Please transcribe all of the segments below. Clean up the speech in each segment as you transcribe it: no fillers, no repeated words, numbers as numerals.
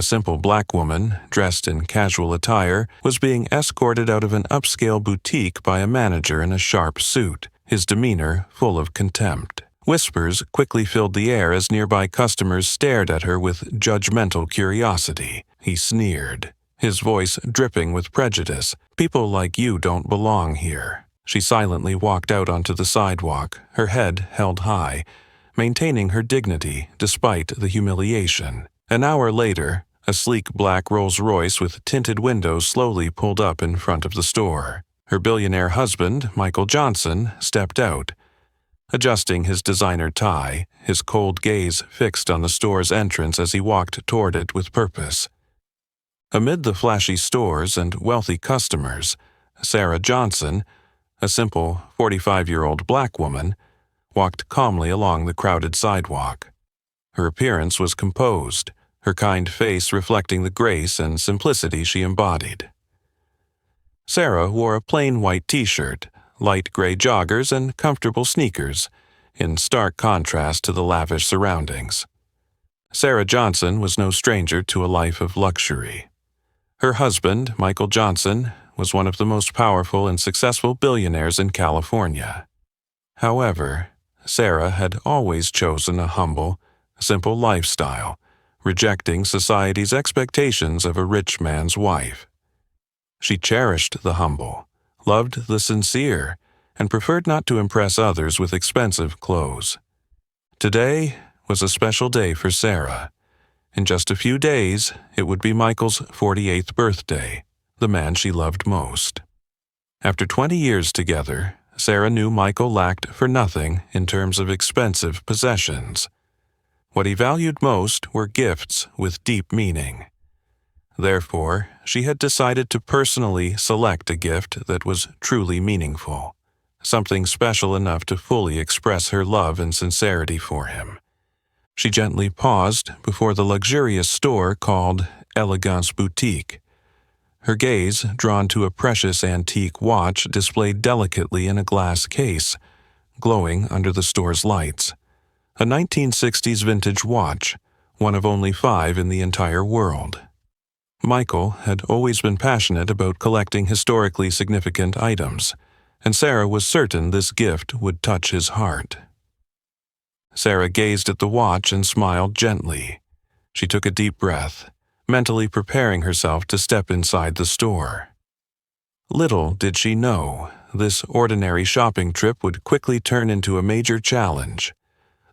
A simple black woman, dressed in casual attire, was being escorted out of an upscale boutique by a manager in a sharp suit, his demeanor full of contempt. Whispers quickly filled the air as nearby customers stared at her with judgmental curiosity. He sneered, his voice dripping with prejudice. "People like you don't belong here." She silently walked out onto the sidewalk, her head held high, maintaining her dignity despite the humiliation. An hour later, a sleek black Rolls-Royce with tinted windows slowly pulled up in front of the store. Her billionaire husband, Michael Johnson, stepped out. Adjusting his designer tie, his cold gaze fixed on the store's entrance as he walked toward it with purpose. Amid the flashy stores and wealthy customers, Sarah Johnson, a simple 45-year-old black woman, walked calmly along the crowded sidewalk. Her appearance was composed, her kind face reflecting the grace and simplicity she embodied. Sarah wore a plain white t-shirt, light gray joggers, and comfortable sneakers, in stark contrast to the lavish surroundings. Sarah Johnson was no stranger to a life of luxury. Her husband, Michael Johnson, was one of the most powerful and successful billionaires in California. However, Sarah had always chosen a humble, simple lifestyle, rejecting society's expectations of a rich man's wife. She cherished the humble, loved the sincere, and preferred not to impress others with expensive clothes. Today was a special day for Sarah. In just a few days, it would be Michael's 48th birthday, the man she loved most. After 20 years together, Sarah knew Michael lacked for nothing in terms of expensive possessions. What he valued most were gifts with deep meaning. Therefore, she had decided to personally select a gift that was truly meaningful, something special enough to fully express her love and sincerity for him. She gently paused before the luxurious store called Elegance Boutique, her gaze drawn to a precious antique watch displayed delicately in a glass case, glowing under the store's lights. A 1960s vintage watch, one of only 5 in the entire world. Michael had always been passionate about collecting historically significant items, and Sarah was certain this gift would touch his heart. Sarah gazed at the watch and smiled gently. She took a deep breath, mentally preparing herself to step inside the store. Little did she know, this ordinary shopping trip would quickly turn into a major challenge,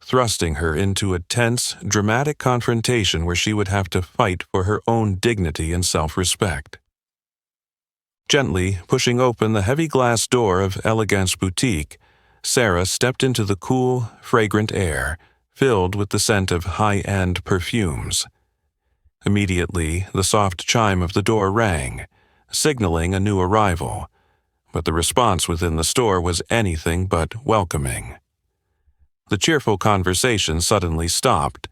thrusting her into a tense, dramatic confrontation where she would have to fight for her own dignity and self-respect. Gently pushing open the heavy glass door of Elegance Boutique, Sarah stepped into the cool, fragrant air, filled with the scent of high-end perfumes. Immediately, the soft chime of the door rang, signaling a new arrival, but the response within the store was anything but welcoming. The cheerful conversation suddenly stopped,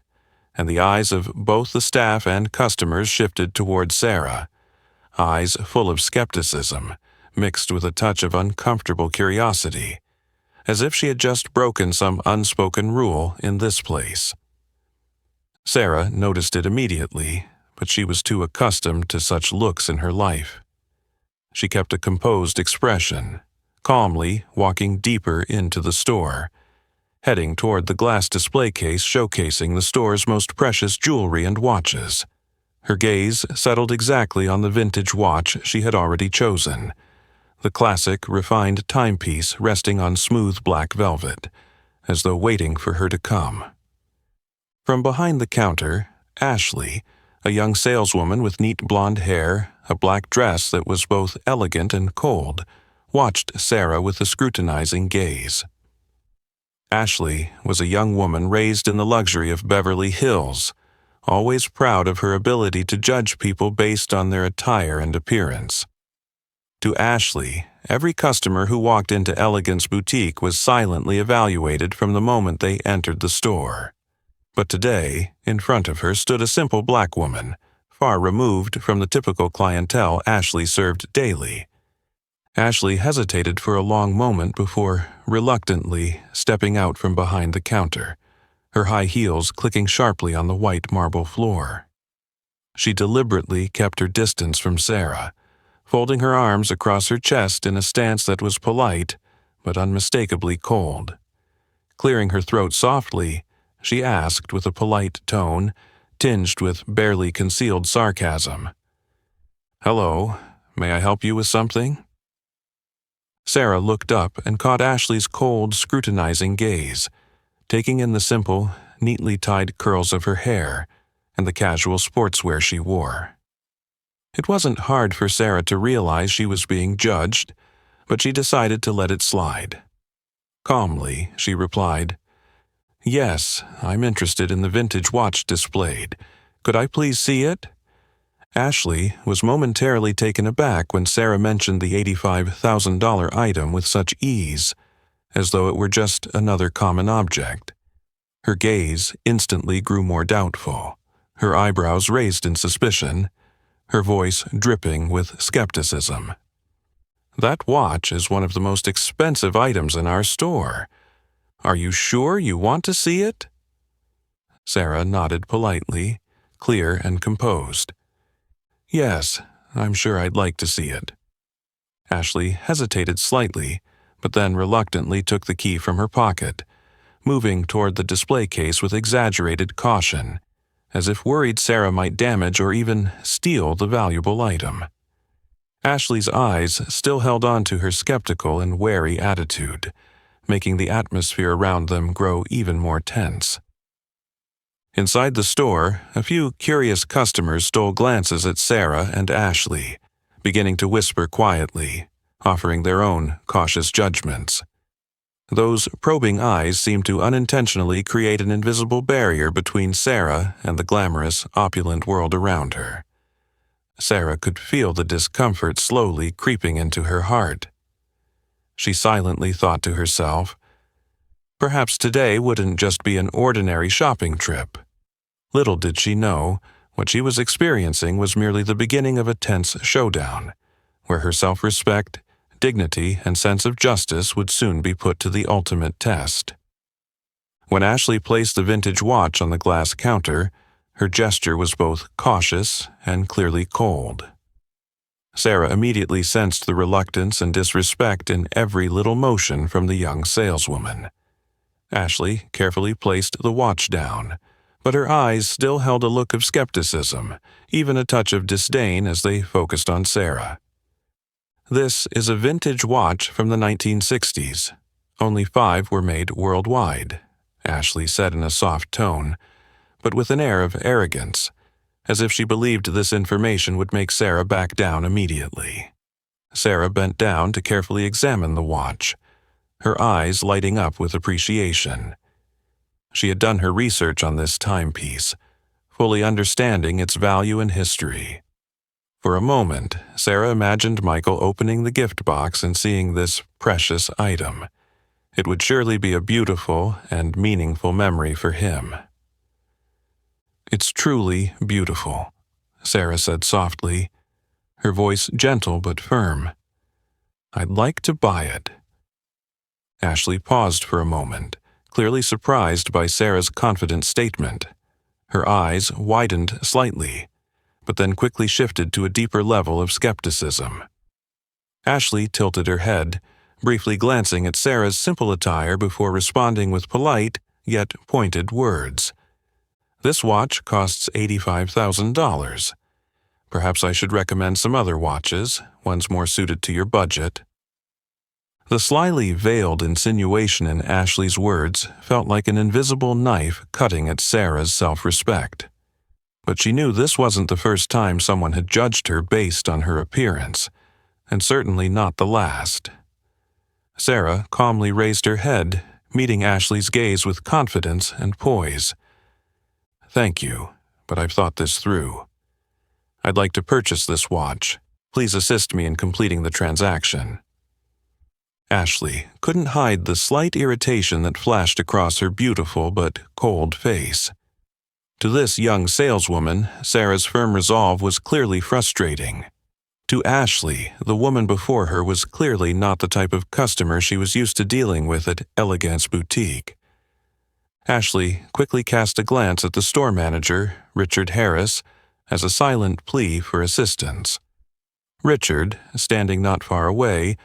and the eyes of both the staff and customers shifted toward Sarah, eyes full of skepticism, mixed with a touch of uncomfortable curiosity, as if she had just broken some unspoken rule in this place. Sarah noticed it immediately, but she was too accustomed to such looks in her life. She kept a composed expression, calmly walking deeper into the store, heading toward the glass display case showcasing the store's most precious jewelry and watches. Her gaze settled exactly on the vintage watch she had already chosen, the classic, refined timepiece resting on smooth black velvet, as though waiting for her to come. From behind the counter, Ashley, a young saleswoman with neat blonde hair, a black dress that was both elegant and cold, watched Sarah with a scrutinizing gaze. Ashley was a young woman raised in the luxury of Beverly Hills, always proud of her ability to judge people based on their attire and appearance. To Ashley, every customer who walked into Elegance Boutique was silently evaluated from the moment they entered the store. But today, in front of her stood a simple black woman, far removed from the typical clientele Ashley served daily. Ashley hesitated for a long moment before reluctantly stepping out from behind the counter, her high heels clicking sharply on the white marble floor. She deliberately kept her distance from Sarah, folding her arms across her chest in a stance that was polite but unmistakably cold. Clearing her throat softly, she asked with a polite tone, tinged with barely concealed sarcasm, "Hello, may I help you with something?" Sarah looked up and caught Ashley's cold, scrutinizing gaze, taking in the simple, neatly tied curls of her hair and the casual sportswear she wore. It wasn't hard for Sarah to realize she was being judged, but she decided to let it slide. Calmly, she replied, "Yes, I'm interested in the vintage watch displayed. Could I please see it?" Ashley was momentarily taken aback when Sarah mentioned the $85,000 item with such ease, as though it were just another common object. Her gaze instantly grew more doubtful, her eyebrows raised in suspicion, her voice dripping with skepticism. "That watch is one of the most expensive items in our store. Are you sure you want to see it?" Sarah nodded politely, clear and composed. "Yes, I'm sure I'd like to see it." Ashley hesitated slightly, but then reluctantly took the key from her pocket, moving toward the display case with exaggerated caution, as if worried Sarah might damage or even steal the valuable item. Ashley's eyes still held on to her skeptical and wary attitude, making the atmosphere around them grow even more tense. Inside the store, a few curious customers stole glances at Sarah and Ashley, beginning to whisper quietly, offering their own cautious judgments. Those probing eyes seemed to unintentionally create an invisible barrier between Sarah and the glamorous, opulent world around her. Sarah could feel the discomfort slowly creeping into her heart. She silently thought to herself, perhaps today wouldn't just be an ordinary shopping trip. Little did she know, what she was experiencing was merely the beginning of a tense showdown, where her self-respect, dignity, and sense of justice would soon be put to the ultimate test. When Ashley placed the vintage watch on the glass counter, her gesture was both cautious and clearly cold. Sarah immediately sensed the reluctance and disrespect in every little motion from the young saleswoman. Ashley carefully placed the watch down, but her eyes still held a look of skepticism, even a touch of disdain as they focused on Sarah. "This is a vintage watch from the 1960s. Only 5 were made worldwide," Ashley said in a soft tone, but with an air of arrogance, as if she believed this information would make Sarah back down immediately. Sarah bent down to carefully examine the watch, her eyes lighting up with appreciation. She had done her research on this timepiece, fully understanding its value and history. For a moment, Sarah imagined Michael opening the gift box and seeing this precious item. It would surely be a beautiful and meaningful memory for him. "It's truly beautiful," Sarah said softly, her voice gentle but firm. "I'd like to buy it." Ashley paused for a moment, clearly surprised by Sarah's confident statement. Her eyes widened slightly, but then quickly shifted to a deeper level of skepticism. Ashley tilted her head, briefly glancing at Sarah's simple attire before responding with polite, yet pointed words. "This watch costs $85,000. Perhaps I should recommend some other watches, ones more suited to your budget." The slyly veiled insinuation in Ashley's words felt like an invisible knife cutting at Sarah's self-respect. But she knew this wasn't the first time someone had judged her based on her appearance, and certainly not the last. Sarah calmly raised her head, meeting Ashley's gaze with confidence and poise. "Thank you, but I've thought this through. I'd like to purchase this watch. Please assist me in completing the transaction." Ashley couldn't hide the slight irritation that flashed across her beautiful but cold face. To this young saleswoman, Sarah's firm resolve was clearly frustrating. To Ashley, the woman before her was clearly not the type of customer she was used to dealing with at Elegance Boutique. Ashley quickly cast a glance at the store manager, Richard Harris, as a silent plea for assistance. Richard, standing not far away,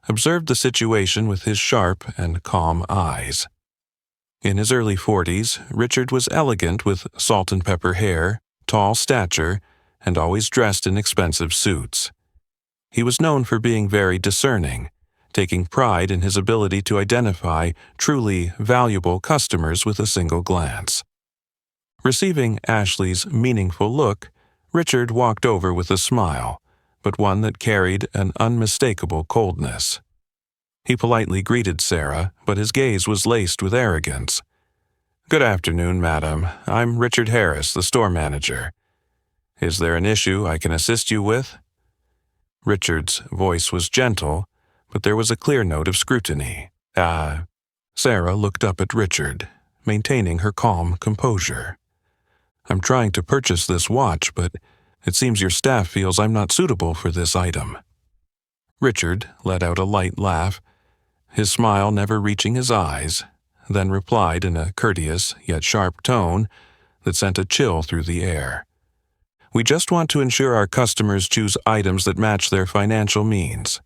observed the situation with his sharp and calm eyes. In his early 40s, Richard was elegant with salt and pepper hair, tall stature, and always dressed in expensive suits. He was known for being very discerning, taking pride in his ability to identify truly valuable customers with a single glance. Receiving Ashley's meaningful look, Richard walked over with a smile, but one that carried an unmistakable coldness. He politely greeted Sarah, but his gaze was laced with arrogance. "Good afternoon, madam. I'm Richard Harris, the store manager. Is there an issue I can assist you with?" Richard's voice was gentle, but there was a clear note of scrutiny. Sarah looked up at Richard, maintaining her calm composure. "I'm trying to purchase this watch, but it seems your staff feels I'm not suitable for this item." Richard let out a light laugh, his smile never reaching his eyes, then replied in a courteous yet sharp tone that sent a chill through the air. "We just want to ensure our customers choose items that match their financial means.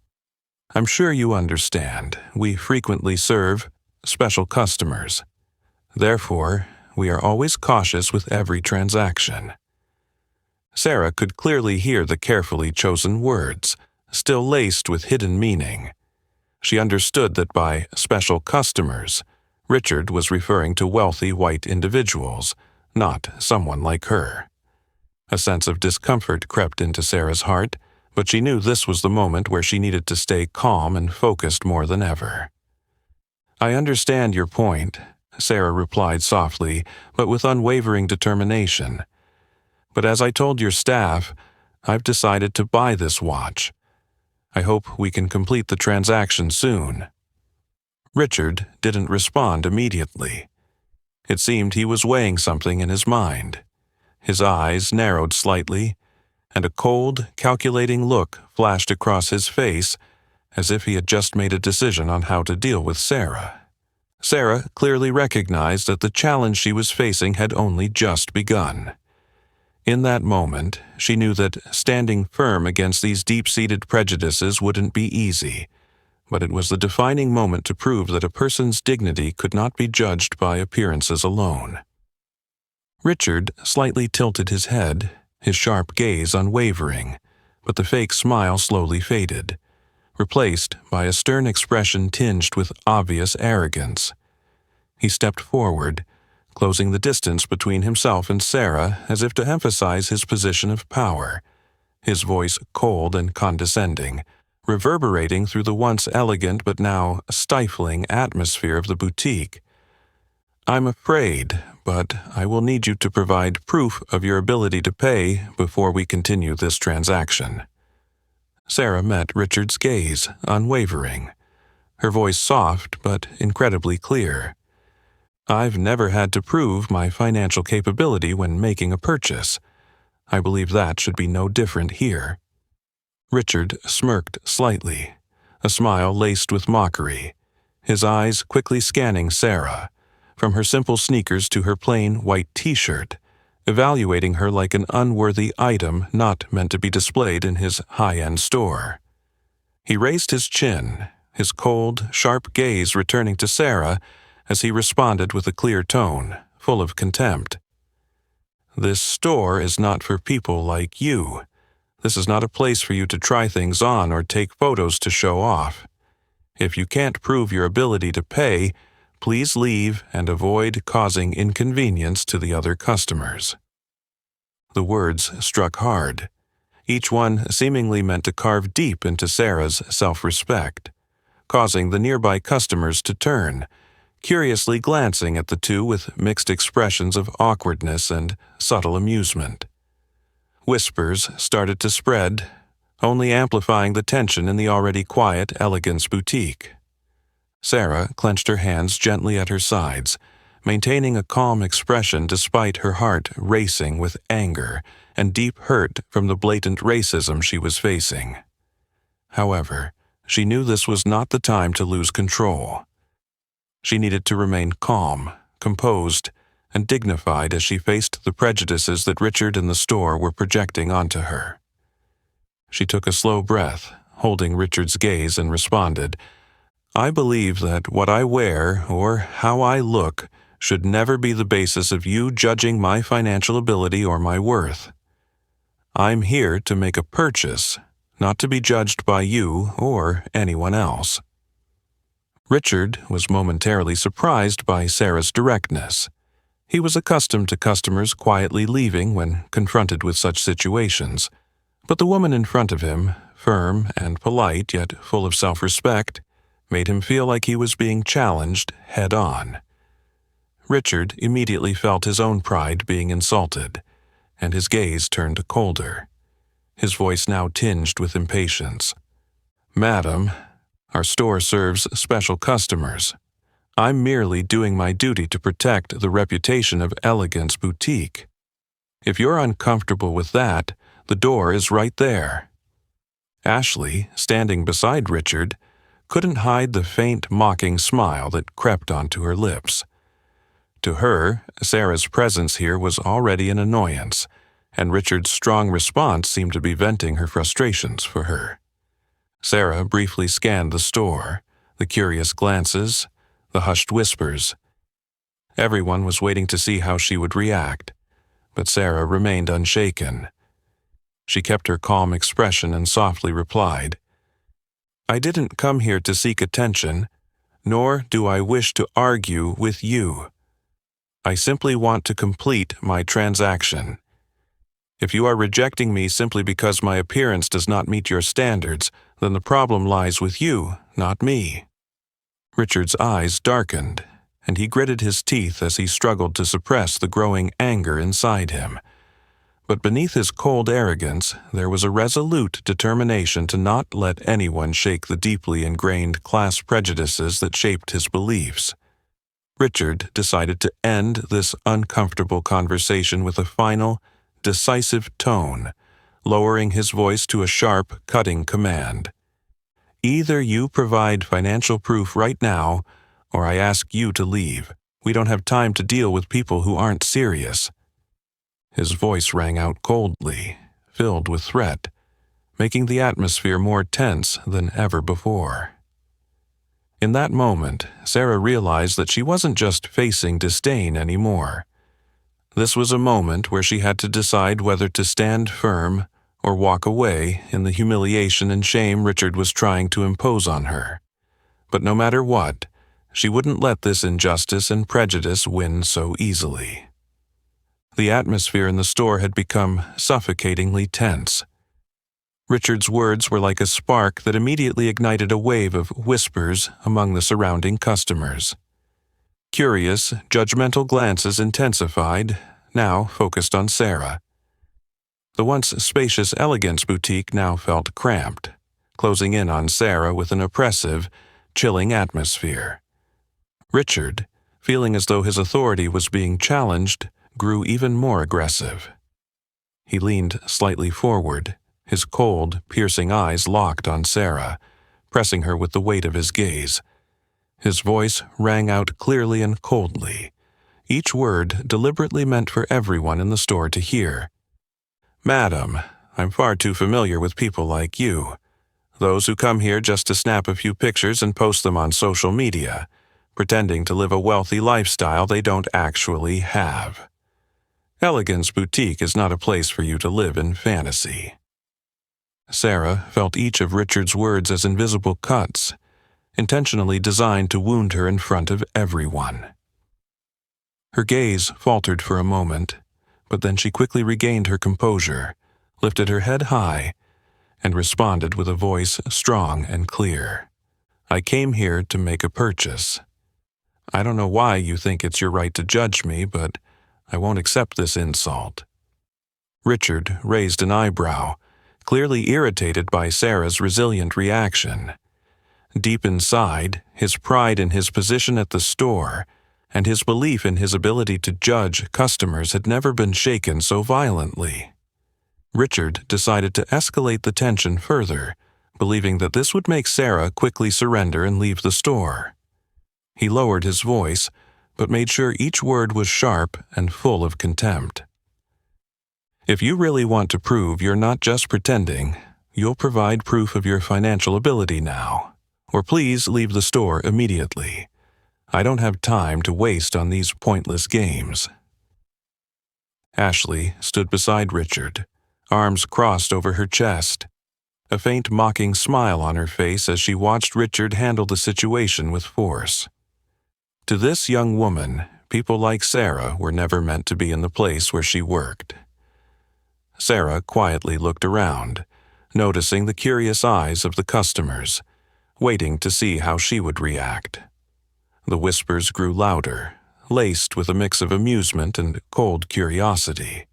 I'm sure you understand, we frequently serve special customers. Therefore, we are always cautious with every transaction." Sarah could clearly hear the carefully chosen words, still laced with hidden meaning. She understood that by special customers, Richard was referring to wealthy white individuals, not someone like her. A sense of discomfort crept into Sarah's heart, but she knew this was the moment where she needed to stay calm and focused more than ever. "I understand your point," Sarah replied softly, but with unwavering determination. "But as I told your staff, I've decided to buy this watch. I hope we can complete the transaction soon." Richard didn't respond immediately. It seemed he was weighing something in his mind. His eyes narrowed slightly, and a cold, calculating look flashed across his face as if he had just made a decision on how to deal with Sarah. Sarah clearly recognized that the challenge she was facing had only just begun. In that moment, she knew that standing firm against these deep-seated prejudices wouldn't be easy, but it was the defining moment to prove that a person's dignity could not be judged by appearances alone. Richard slightly tilted his head, his sharp gaze unwavering, but the fake smile slowly faded, replaced by a stern expression tinged with obvious arrogance. He stepped forward, closing the distance between himself and Sarah as if to emphasize his position of power, his voice cold and condescending, reverberating through the once elegant but now stifling atmosphere of the boutique. "I'm afraid, but I will need you to provide proof of your ability to pay before we continue this transaction." Sarah met Richard's gaze, unwavering, her voice soft but incredibly clear. "I've never had to prove my financial capability when making a purchase. I believe that should be no different here." Richard smirked slightly, a smile laced with mockery, his eyes quickly scanning Sarah, from her simple sneakers to her plain white t-shirt, evaluating her like an unworthy item not meant to be displayed in his high-end store. He raised his chin, his cold, sharp gaze returning to Sarah as he responded with a clear tone, full of contempt. "This store is not for people like you. This is not a place for you to try things on or take photos to show off. If you can't prove your ability to pay, please leave and avoid causing inconvenience to the other customers." The words struck hard, each one seemingly meant to carve deep into Sarah's self-respect, causing the nearby customers to turn, curiously glancing at the two with mixed expressions of awkwardness and subtle amusement. Whispers started to spread, only amplifying the tension in the already quiet Elegance boutique. Sarah clenched her hands gently at her sides, maintaining a calm expression despite her heart racing with anger and deep hurt from the blatant racism she was facing. However, she knew this was not the time to lose control. She needed to remain calm, composed, and dignified as she faced the prejudices that Richard and the store were projecting onto her. She took a slow breath, holding Richard's gaze, and responded, "I believe that what I wear or how I look should never be the basis of you judging my financial ability or my worth. I'm here to make a purchase, not to be judged by you or anyone else." Richard was momentarily surprised by Sarah's directness. He was accustomed to customers quietly leaving when confronted with such situations, but the woman in front of him, firm and polite yet full of self-respect, made him feel like he was being challenged head-on. Richard immediately felt his own pride being insulted, and his gaze turned colder, his voice now tinged with impatience. "Madam, our store serves special customers. I'm merely doing my duty to protect the reputation of Elegance Boutique. If you're uncomfortable with that, the door is right there." Ashley, standing beside Richard, couldn't hide the faint, mocking smile that crept onto her lips. To her, Sarah's presence here was already an annoyance, and Richard's strong response seemed to be venting her frustrations for her. Sarah briefly scanned the store, the curious glances, the hushed whispers. Everyone was waiting to see how she would react, but Sarah remained unshaken. She kept her calm expression and softly replied, "I didn't come here to seek attention, nor do I wish to argue with you. I simply want to complete my transaction. If you are rejecting me simply because my appearance does not meet your standards, then the problem lies with you, not me." Richard's eyes darkened, and he gritted his teeth as he struggled to suppress the growing anger inside him. But beneath his cold arrogance, there was a resolute determination to not let anyone shake the deeply ingrained class prejudices that shaped his beliefs. Richard decided to end this uncomfortable conversation with a final, decisive tone, lowering his voice to a sharp, cutting command. "Either you provide financial proof right now, or I ask you to leave. We don't have time to deal with people who aren't serious." His voice rang out coldly, filled with threat, making the atmosphere more tense than ever before. In that moment, Sarah realized that she wasn't just facing disdain anymore. This was a moment where she had to decide whether to stand firm or walk away in the humiliation and shame Richard was trying to impose on her. But no matter what, she wouldn't let this injustice and prejudice win so easily. The atmosphere in the store had become suffocatingly tense. Richard's words were like a spark that immediately ignited a wave of whispers among the surrounding customers. Curious, judgmental glances intensified, now focused on Sarah. The once spacious Elegance Boutique now felt cramped, closing in on Sarah with an oppressive, chilling atmosphere. Richard, feeling as though his authority was being challenged, grew even more aggressive. He leaned slightly forward, his cold, piercing eyes locked on Sarah, pressing her with the weight of his gaze. His voice rang out clearly and coldly, each word deliberately meant for everyone in the store to hear. "Madam, I'm far too familiar with people like you, those who come here just to snap a few pictures and post them on social media, pretending to live a wealthy lifestyle they don't actually have. Elegance Boutique is not a place for you to live in fantasy." Sarah felt each of Richard's words as invisible cuts, intentionally designed to wound her in front of everyone. Her gaze faltered for a moment, but then she quickly regained her composure, lifted her head high, and responded with a voice strong and clear. "I came here to make a purchase. I don't know why you think it's your right to judge me, but I won't accept this insult." Richard raised an eyebrow, clearly irritated by Sarah's resilient reaction. Deep inside, his pride in his position at the store and his belief in his ability to judge customers had never been shaken so violently. Richard decided to escalate the tension further, believing that this would make Sarah quickly surrender and leave the store. He lowered his voice, but made sure each word was sharp and full of contempt. If you really want to prove you're not just pretending, you'll provide proof of your financial ability now, or please leave the store immediately. I don't have time to waste on these pointless games. Ashley stood beside Richard, arms crossed over her chest, a faint mocking smile on her face as she watched Richard handle the situation with force. To this young woman, people like Sarah were never meant to be in the place where she worked. Sarah quietly looked around, noticing the curious eyes of the customers, waiting to see how she would react. The whispers grew louder, laced with a mix of amusement and cold curiosity.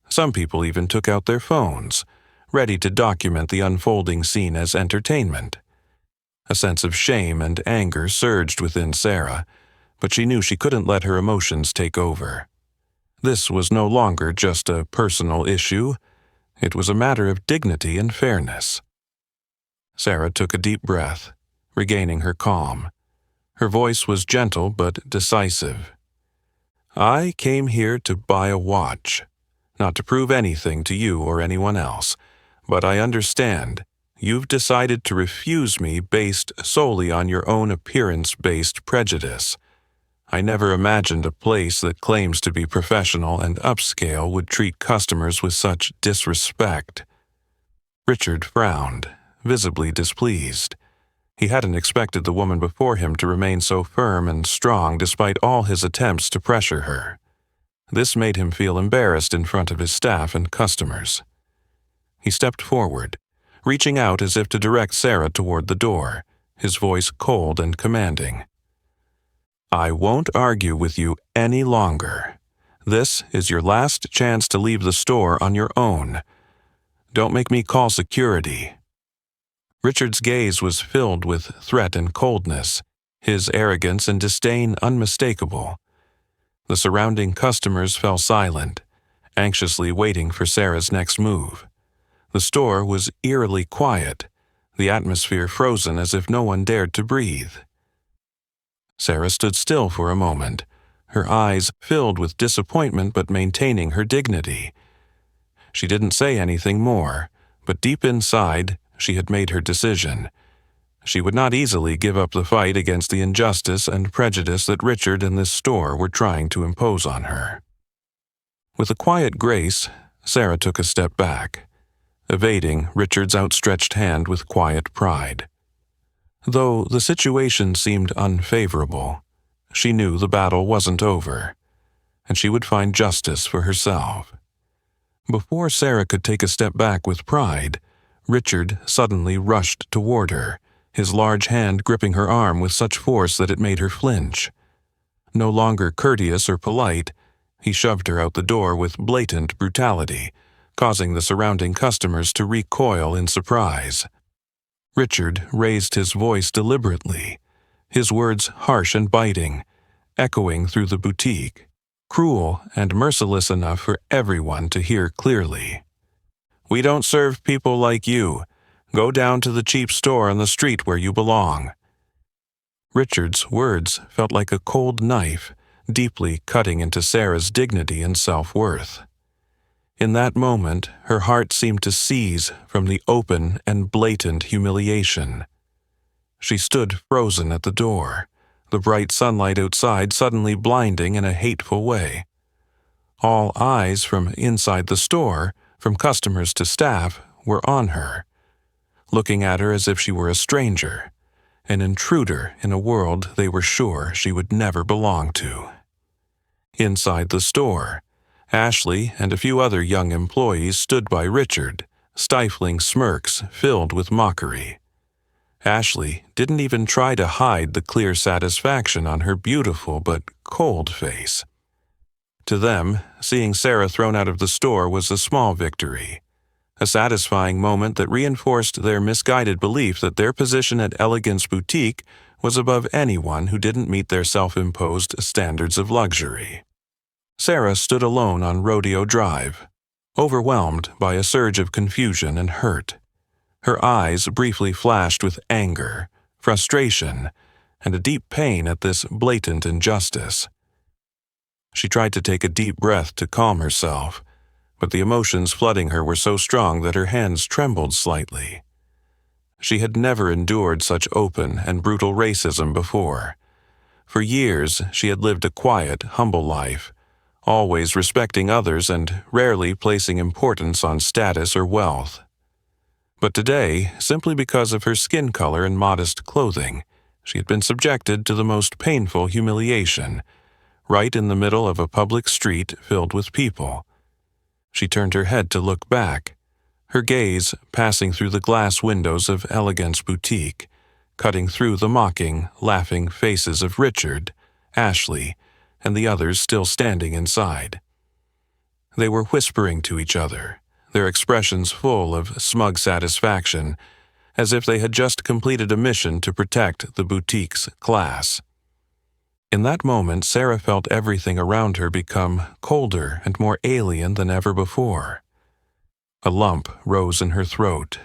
Some people even took out their phones, ready to document the unfolding scene as entertainment. A sense of shame and anger surged within Sarah, but she knew she couldn't let her emotions take over. This was no longer just a personal issue. It was a matter of dignity and fairness. Sarah took a deep breath, regaining her calm. Her voice was gentle but decisive. "I came here to buy a watch, not to prove anything to you or anyone else, but I understand you've decided to refuse me based solely on your own appearance-based prejudice. I never imagined a place that claims to be professional and upscale would treat customers with such disrespect." Richard frowned, visibly displeased. He hadn't expected the woman before him to remain so firm and strong despite all his attempts to pressure her. This made him feel embarrassed in front of his staff and customers. He stepped forward, reaching out as if to direct Sarah toward the door, his voice cold and commanding. "I won't argue with you any longer. This is your last chance to leave the store on your own. Don't make me call security." Richard's gaze was filled with threat and coldness, his arrogance and disdain unmistakable. The surrounding customers fell silent, anxiously waiting for Sarah's next move. The store was eerily quiet, the atmosphere frozen as if no one dared to breathe. Sarah stood still for a moment, her eyes filled with disappointment but maintaining her dignity. She didn't say anything more, but deep inside, she had made her decision. She would not easily give up the fight against the injustice and prejudice that Richard and this store were trying to impose on her. With a quiet grace, Sarah took a step back, evading Richard's outstretched hand with quiet pride. Though the situation seemed unfavorable, she knew the battle wasn't over, and she would find justice for herself. Before Sarah could take a step back with pride, Richard suddenly rushed toward her, his large hand gripping her arm with such force that it made her flinch. No longer courteous or polite, he shoved her out the door with blatant brutality, causing the surrounding customers to recoil in surprise. Richard raised his voice deliberately, his words harsh and biting, echoing through the boutique, cruel and merciless enough for everyone to hear clearly. "We don't serve people like you. Go down to the cheap store on the street where you belong." Richard's words felt like a cold knife, deeply cutting into Sarah's dignity and self-worth. In that moment, her heart seemed to seize from the open and blatant humiliation. She stood frozen at the door, the bright sunlight outside suddenly blinding in a hateful way. All eyes from inside the store, from customers to staff, were on her, looking at her as if she were a stranger, an intruder in a world they were sure she would never belong to. Inside the store, Ashley and a few other young employees stood by Richard, stifling smirks filled with mockery. Ashley didn't even try to hide the clear satisfaction on her beautiful but cold face. To them, seeing Sarah thrown out of the store was a small victory, a satisfying moment that reinforced their misguided belief that their position at Elegance Boutique was above anyone who didn't meet their self-imposed standards of luxury. Sarah stood alone on Rodeo Drive, overwhelmed by a surge of confusion and hurt. Her eyes briefly flashed with anger, frustration, and a deep pain at this blatant injustice. She tried to take a deep breath to calm herself, but the emotions flooding her were so strong that her hands trembled slightly. She had never endured such open and brutal racism before. For years, she had lived a quiet, humble life, always respecting others and rarely placing importance on status or wealth. But today, simply because of her skin color and modest clothing, she had been subjected to the most painful humiliation, right in the middle of a public street filled with people. She turned her head to look back, her gaze passing through the glass windows of Elegance Boutique, cutting through the mocking, laughing faces of Richard, Ashley, and the others still standing inside. They were whispering to each other, their expressions full of smug satisfaction, as if they had just completed a mission to protect the boutique's class. In that moment, Sarah felt everything around her become colder and more alien than ever before. A lump rose in her throat,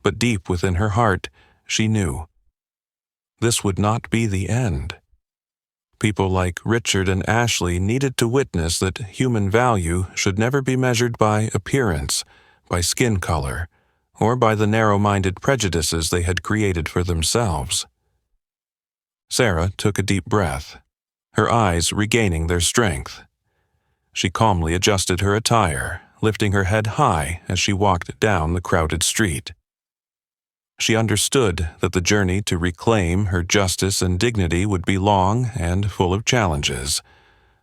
but deep within her heart, she knew. This would not be the end. People like Richard and Ashley needed to witness that human value should never be measured by appearance, by skin color, or by the narrow-minded prejudices they had created for themselves. Sarah took a deep breath, her eyes regaining their strength. She calmly adjusted her attire, lifting her head high as she walked down the crowded street. She understood that the journey to reclaim her justice and dignity would be long and full of challenges,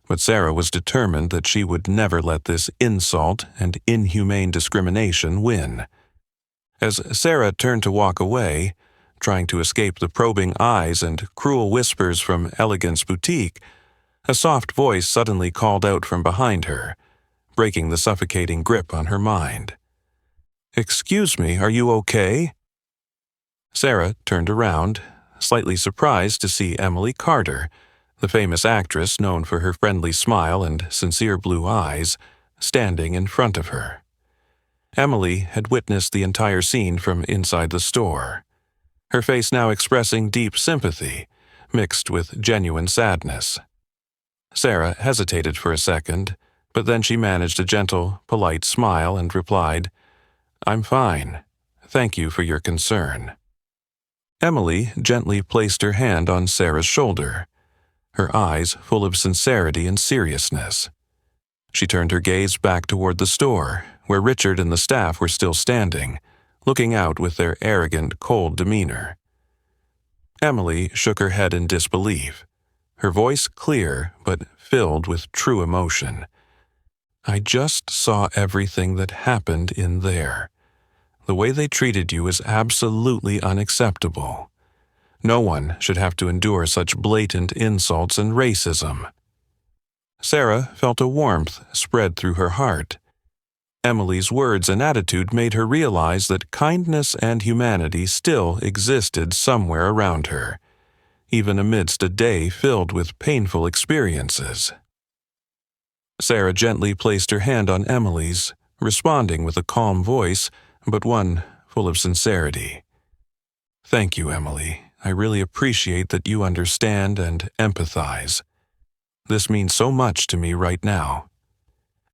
but Sarah was determined that she would never let this insult and inhumane discrimination win. As Sarah turned to walk away, trying to escape the probing eyes and cruel whispers from Elegance Boutique, a soft voice suddenly called out from behind her, breaking the suffocating grip on her mind. "Excuse me, are you okay?" Sarah turned around, slightly surprised to see Emily Carter, the famous actress known for her friendly smile and sincere blue eyes, standing in front of her. Emily had witnessed the entire scene from inside the store, her face now expressing deep sympathy, mixed with genuine sadness. Sarah hesitated for a second, but then she managed a gentle, polite smile and replied, "I'm fine. Thank you for your concern." Emily gently placed her hand on Sarah's shoulder, her eyes full of sincerity and seriousness. She turned her gaze back toward the store, where Richard and the staff were still standing, looking out with their arrogant, cold demeanor. Emily shook her head in disbelief, her voice clear but filled with true emotion. "I just saw everything that happened in there. The way they treated you is absolutely unacceptable. No one should have to endure such blatant insults and racism." Sarah felt a warmth spread through her heart. Emily's words and attitude made her realize that kindness and humanity still existed somewhere around her, even amidst a day filled with painful experiences. Sarah gently placed her hand on Emily's, responding with a calm voice, but one full of sincerity. "Thank you, Emily. I really appreciate that you understand and empathize. This means so much to me right now."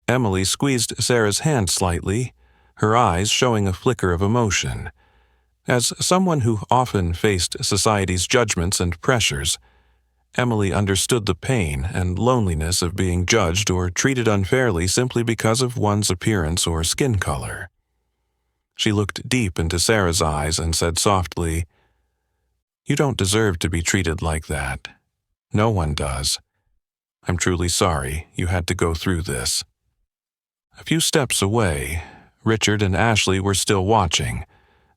Emily squeezed Sarah's hand slightly, her eyes showing a flicker of emotion. As someone who often faced society's judgments and pressures, Emily understood the pain and loneliness of being judged or treated unfairly simply because of one's appearance or skin color. She looked deep into Sarah's eyes and said softly, "You don't deserve to be treated like that. No one does. I'm truly sorry you had to go through this." A few steps away, Richard and Ashley were still watching,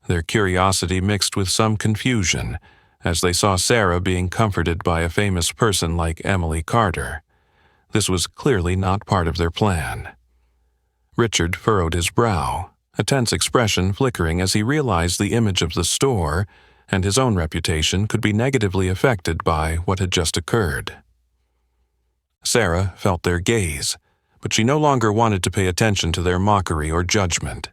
their curiosity mixed with some confusion, as they saw Sarah being comforted by a famous person like Emily Carter. This was clearly not part of their plan. Richard furrowed his brow, a tense expression flickering as he realized the image of the store and his own reputation could be negatively affected by what had just occurred. Sarah felt their gaze, but she no longer wanted to pay attention to their mockery or judgment.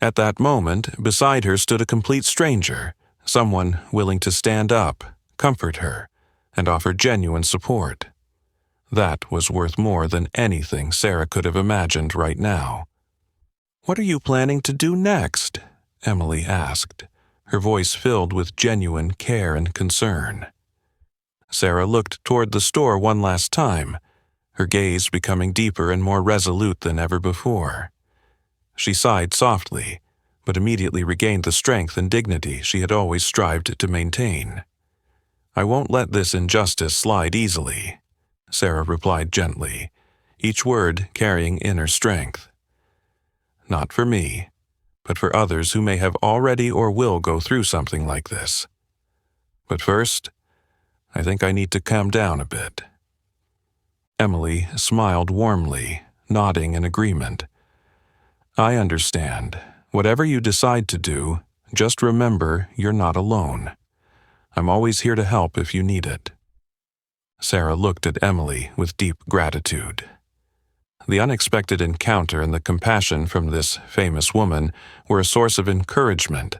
At that moment, beside her stood a complete stranger, someone willing to stand up, comfort her, and offer genuine support. That was worth more than anything Sarah could have imagined right now. "What are you planning to do next?" Emily asked, her voice filled with genuine care and concern. Sarah looked toward the store one last time, her gaze becoming deeper and more resolute than ever before. She sighed softly, but immediately regained the strength and dignity she had always strived to maintain. "I won't let this injustice slide easily," Sarah replied gently, each word carrying inner strength. "Not for me, but for others who may have already or will go through something like this. But first, I think I need to calm down a bit." Emily smiled warmly, nodding in agreement. "I understand. Whatever you decide to do, just remember you're not alone. I'm always here to help if you need it." Sarah looked at Emily with deep gratitude. The unexpected encounter and the compassion from this famous woman were a source of encouragement,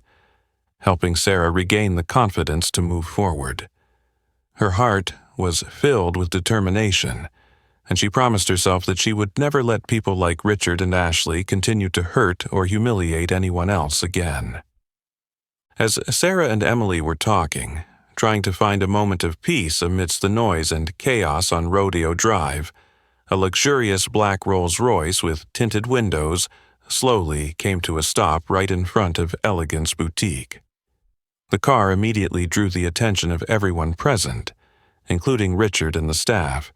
helping Sarah regain the confidence to move forward. Her heart was filled with determination, and she promised herself that she would never let people like Richard and Ashley continue to hurt or humiliate anyone else again. As Sarah and Emily were talking, trying to find a moment of peace amidst the noise and chaos on Rodeo Drive, a luxurious black Rolls-Royce with tinted windows slowly came to a stop right in front of Elegance Boutique. The car immediately drew the attention of everyone present, including Richard and the staff,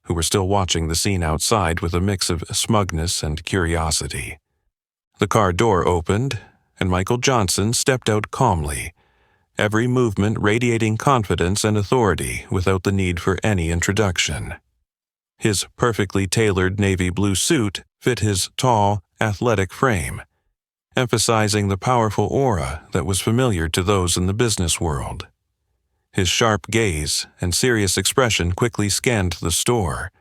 who were still watching the scene outside with a mix of smugness and curiosity. The car door opened, and Michael Johnson stepped out calmly, every movement radiating confidence and authority without the need for any introduction. His perfectly tailored navy blue suit fit his tall, athletic frame, emphasizing the powerful aura that was familiar to those in the business world. His sharp gaze and serious expression quickly scanned the store,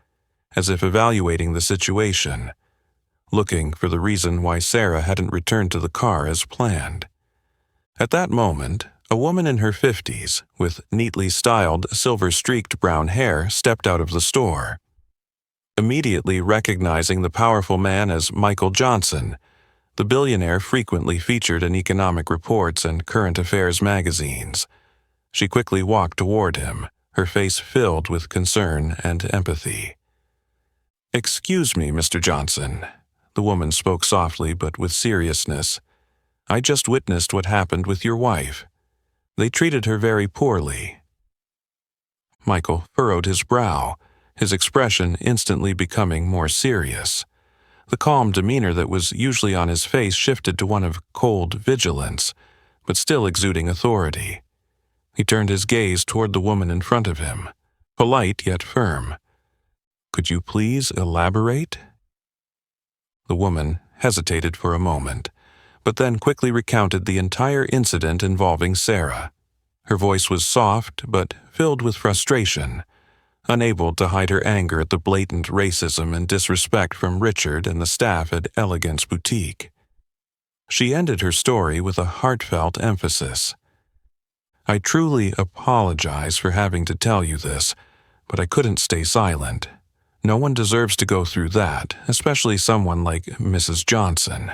as if evaluating the situation, looking for the reason why Sarah hadn't returned to the car as planned. At that moment, a woman in her 50s, with neatly styled, silver-streaked brown hair, stepped out of the store. Immediately recognizing the powerful man as Michael Johnson, the billionaire frequently featured in economic reports and current affairs magazines. She quickly walked toward him, her face filled with concern and empathy. "Excuse me, Mr. Johnson," the woman spoke softly but with seriousness. "I just witnessed what happened with your wife. They treated her very poorly." Michael furrowed his brow, his expression instantly becoming more serious. The calm demeanor that was usually on his face shifted to one of cold vigilance, but still exuding authority. He turned his gaze toward the woman in front of him, polite yet firm. "Could you please elaborate?" The woman hesitated for a moment, but then quickly recounted the entire incident involving Sarah. Her voice was soft but filled with frustration, unable to hide her anger at the blatant racism and disrespect from Richard and the staff at Elegance Boutique. She ended her story with a heartfelt emphasis. "I truly apologize for having to tell you this, but I couldn't stay silent. No one deserves to go through that, especially someone like Mrs. Johnson."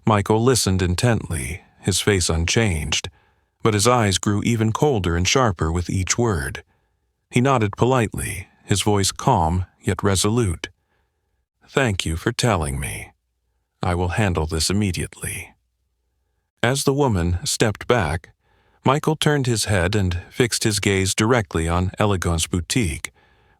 Michael listened intently, his face unchanged, but his eyes grew even colder and sharper with each word. He nodded politely, his voice calm yet resolute. "Thank you for telling me. I will handle this immediately." As the woman stepped back, Michael turned his head and fixed his gaze directly on Elegance Boutique,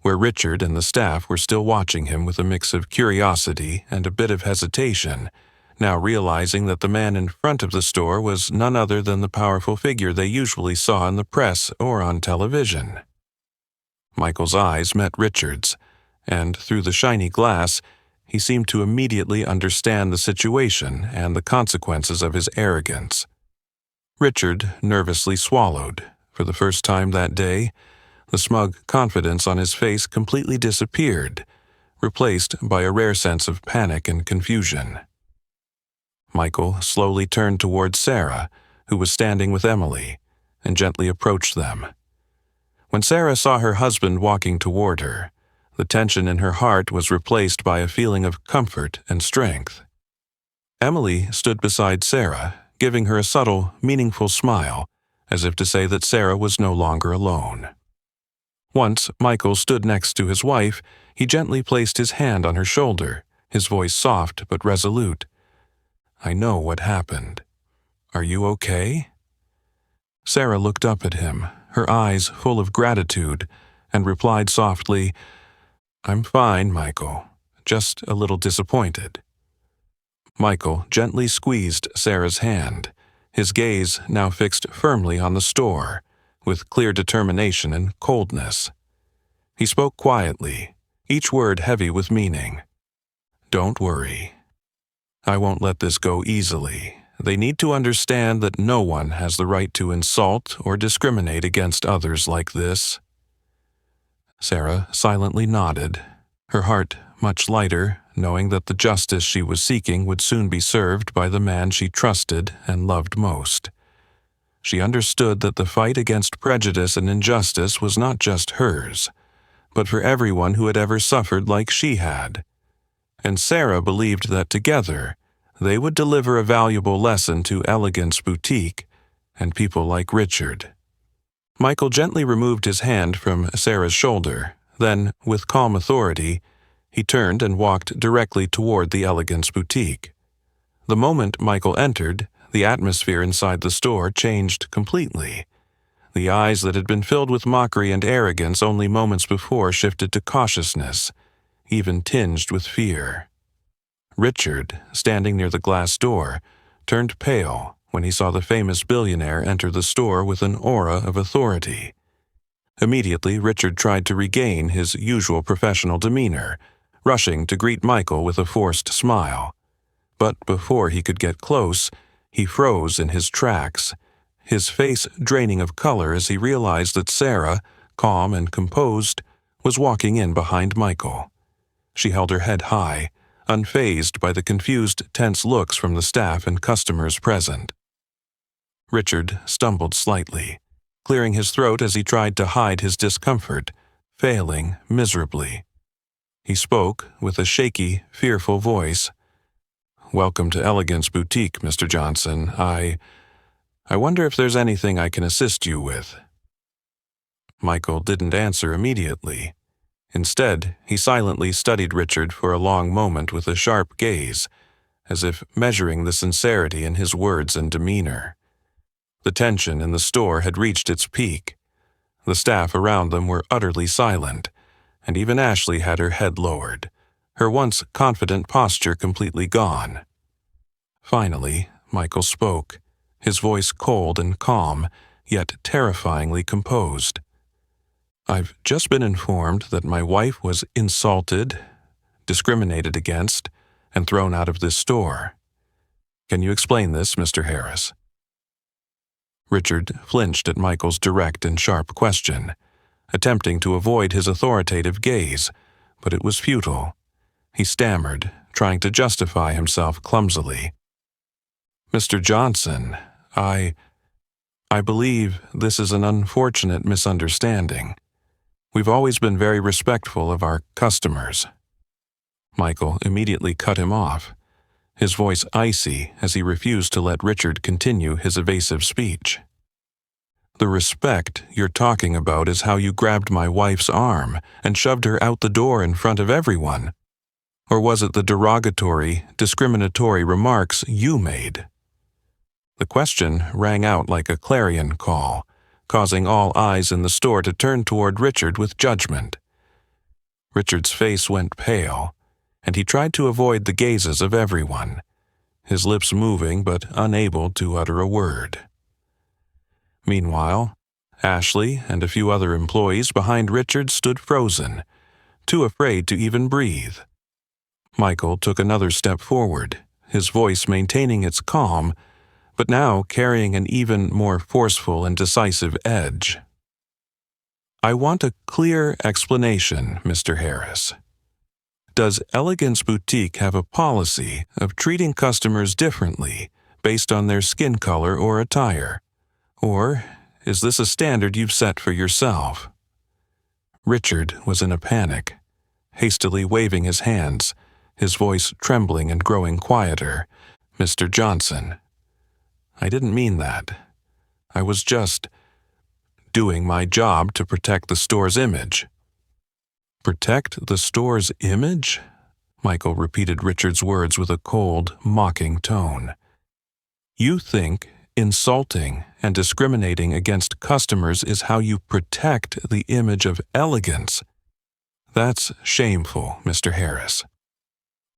where Richard and the staff were still watching him with a mix of curiosity and a bit of hesitation, now realizing that the man in front of the store was none other than the powerful figure they usually saw in the press or on television. Michael's eyes met Richard's, and through the shiny glass, he seemed to immediately understand the situation and the consequences of his arrogance. Richard nervously swallowed. For the first time that day, the smug confidence on his face completely disappeared, replaced by a rare sense of panic and confusion. Michael slowly turned toward Sarah, who was standing with Emily, and gently approached them. When Sarah saw her husband walking toward her, the tension in her heart was replaced by a feeling of comfort and strength. Emily stood beside Sarah, giving her a subtle, meaningful smile, as if to say that Sarah was no longer alone. Once Michael stood next to his wife, he gently placed his hand on her shoulder, his voice soft but resolute. "I know what happened. Are you okay?" Sarah looked up at him, her eyes full of gratitude, and replied softly, "I'm fine, Michael, just a little disappointed." Michael gently squeezed Sarah's hand, his gaze now fixed firmly on the store, with clear determination and coldness. He spoke quietly, each word heavy with meaning. "Don't worry. I won't let this go easily. They need to understand that no one has the right to insult or discriminate against others like this." Sarah silently nodded, her heart much lighter, knowing that the justice she was seeking would soon be served by the man she trusted and loved most. She understood that the fight against prejudice and injustice was not just hers, but for everyone who had ever suffered like she had. And Sarah believed that together, they would deliver a valuable lesson to Elegance Boutique and people like Richard. Michael gently removed his hand from Sarah's shoulder, then, with calm authority, he turned and walked directly toward the Elegance Boutique. The moment Michael entered, the atmosphere inside the store changed completely. The eyes that had been filled with mockery and arrogance only moments before shifted to cautiousness, even tinged with fear. Richard, standing near the glass door, turned pale when he saw the famous billionaire enter the store with an aura of authority. Immediately, Richard tried to regain his usual professional demeanor, rushing to greet Michael with a forced smile. But before he could get close, he froze in his tracks, his face draining of color as he realized that Sarah, calm and composed, was walking in behind Michael. She held her head high, unfazed by the confused, tense looks from the staff and customers present. Richard stumbled slightly, clearing his throat as he tried to hide his discomfort, failing miserably. He spoke with a shaky, fearful voice. "Welcome to Elegance Boutique, Mr. Johnson. I wonder if there's anything I can assist you with." Michael didn't answer immediately. Instead, he silently studied Richard for a long moment with a sharp gaze, as if measuring the sincerity in his words and demeanor. The tension in the store had reached its peak. The staff around them were utterly silent, and even Ashley had her head lowered, her once confident posture completely gone. Finally, Michael spoke, his voice cold and calm, yet terrifyingly composed. "I've just been informed that my wife was insulted, discriminated against, and thrown out of this store. Can you explain this, Mr. Harris?" Richard flinched at Michael's direct and sharp question, attempting to avoid his authoritative gaze, but it was futile. He stammered, trying to justify himself clumsily. "Mr. Johnson, I believe this is an unfortunate misunderstanding. We've always been very respectful of our customers." Michael immediately cut him off, his voice icy as he refused to let Richard continue his evasive speech. "The respect you're talking about is how you grabbed my wife's arm and shoved her out the door in front of everyone. Or was it the derogatory, discriminatory remarks you made?" The question rang out like a clarion call, causing all eyes in the store to turn toward Richard with judgment. Richard's face went pale, and he tried to avoid the gazes of everyone, his lips moving but unable to utter a word. Meanwhile, Ashley and a few other employees behind Richard stood frozen, too afraid to even breathe. Michael took another step forward, his voice maintaining its calm, but now carrying an even more forceful and decisive edge. "I want a clear explanation, Mr. Harris. Does Elegance Boutique have a policy of treating customers differently based on their skin color or attire? Or is this a standard you've set for yourself?" Richard was in a panic, hastily waving his hands, his voice trembling and growing quieter. "Mr. Johnson, I didn't mean that. I was just doing my job to protect the store's image." "Protect the store's image?" Michael repeated Richard's words with a cold, mocking tone. "You think insulting and discriminating against customers is how you protect the image of elegance? That's shameful, Mr. Harris."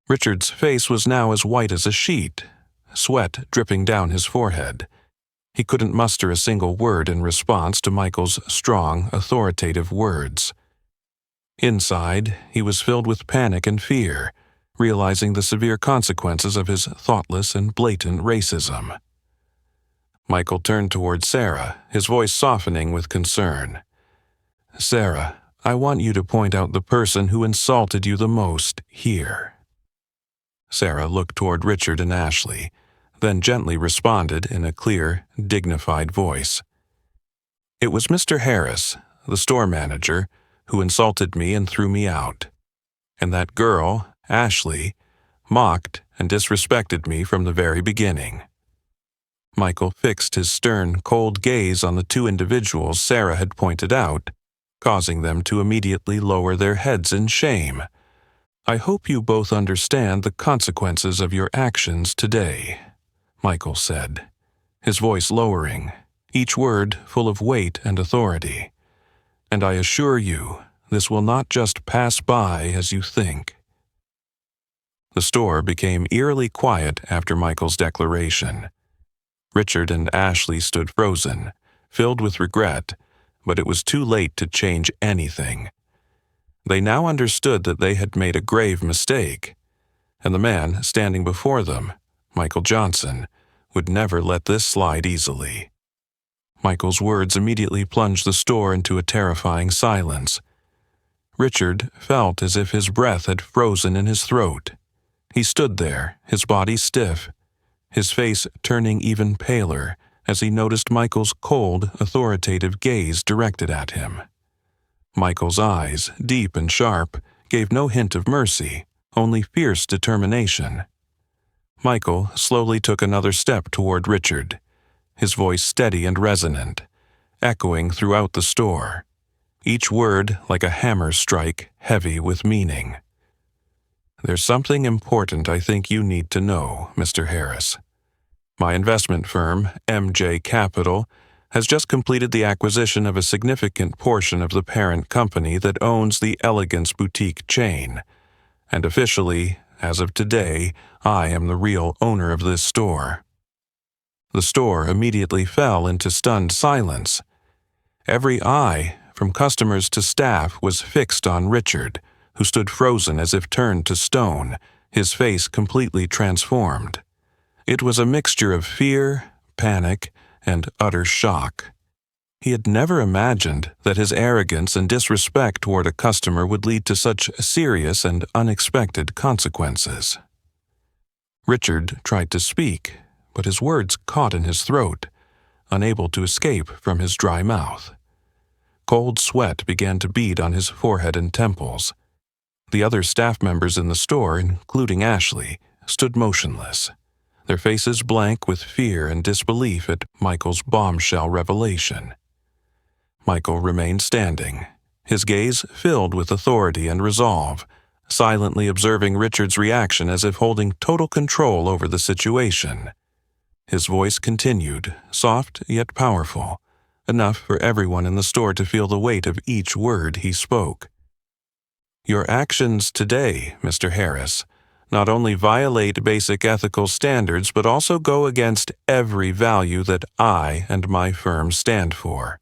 Richard's face was now as white as a sheet, sweat dripping down his forehead. He couldn't muster a single word in response to Michael's strong, authoritative words. Inside, he was filled with panic and fear, realizing the severe consequences of his thoughtless and blatant racism. Michael turned toward Sarah, his voice softening with concern. "Sarah, I want you to point out the person who insulted you the most here." Sarah looked toward Richard and Ashley, then gently responded in a clear, dignified voice. "It was Mr. Harris, the store manager, who insulted me and threw me out. And that girl, Ashley, mocked and disrespected me from the very beginning." Michael fixed his stern, cold gaze on the two individuals Sarah had pointed out, causing them to immediately lower their heads in shame. "I hope you both understand the consequences of your actions today," Michael said, his voice lowering, each word full of weight and authority. "And I assure you, this will not just pass by as you think." The store became eerily quiet after Michael's declaration. Richard and Ashley stood frozen, filled with regret, but it was too late to change anything. They now understood that they had made a grave mistake, and the man standing before them, Michael Johnson, would never let this slide easily. Michael's words immediately plunged the store into a terrifying silence. Richard felt as if his breath had frozen in his throat. He stood there, his body stiff, his face turning even paler as he noticed Michael's cold, authoritative gaze directed at him. Michael's eyes, deep and sharp, gave no hint of mercy, only fierce determination. Michael slowly took another step toward Richard, his voice steady and resonant, echoing throughout the store, each word like a hammer strike, heavy with meaning. "There's something important I think you need to know, Mr. Harris. My investment firm, MJ Capital, has just completed the acquisition of a significant portion of the parent company that owns the Elegance boutique chain, and officially, as of today, I am the real owner of this store." The store immediately fell into stunned silence. Every eye, from customers to staff, was fixed on Richard, who stood frozen as if turned to stone, his face completely transformed. It was a mixture of fear, panic, and utter shock. He had never imagined that his arrogance and disrespect toward a customer would lead to such serious and unexpected consequences. Richard tried to speak, but his words caught in his throat, unable to escape from his dry mouth. Cold sweat began to bead on his forehead and temples. The other staff members in the store, including Ashley, stood motionless, their faces blank with fear and disbelief at Michael's bombshell revelation. Michael remained standing, his gaze filled with authority and resolve, silently observing Richard's reaction as if holding total control over the situation. His voice continued, soft yet powerful, enough for everyone in the store to feel the weight of each word he spoke. "Your actions today, Mr. Harris, not only violate basic ethical standards but also go against every value that I and my firm stand for.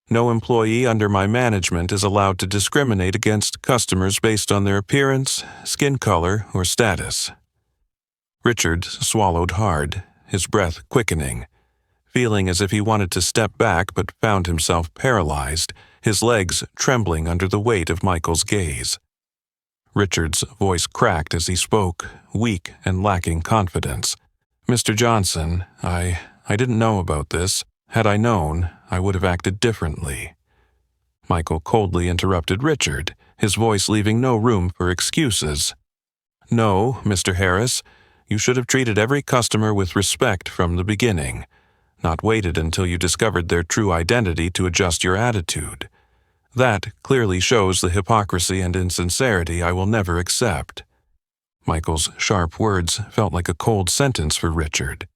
No employee under my management is allowed to discriminate against customers based on their appearance, skin color, or status." Richard swallowed hard, his breath quickening, feeling as if he wanted to step back but found himself paralyzed, his legs trembling under the weight of Michael's gaze. Richard's voice cracked as he spoke, weak and lacking confidence. "Mr. Johnson, I didn't know about this. Had I known, I would have acted differently." Michael coldly interrupted Richard, his voice leaving no room for excuses. "No, Mr. Harris, you should have treated every customer with respect from the beginning, not waited until you discovered their true identity to adjust your attitude. That clearly shows the hypocrisy and insincerity I will never accept." Michael's sharp words felt like a cold sentence for Richard.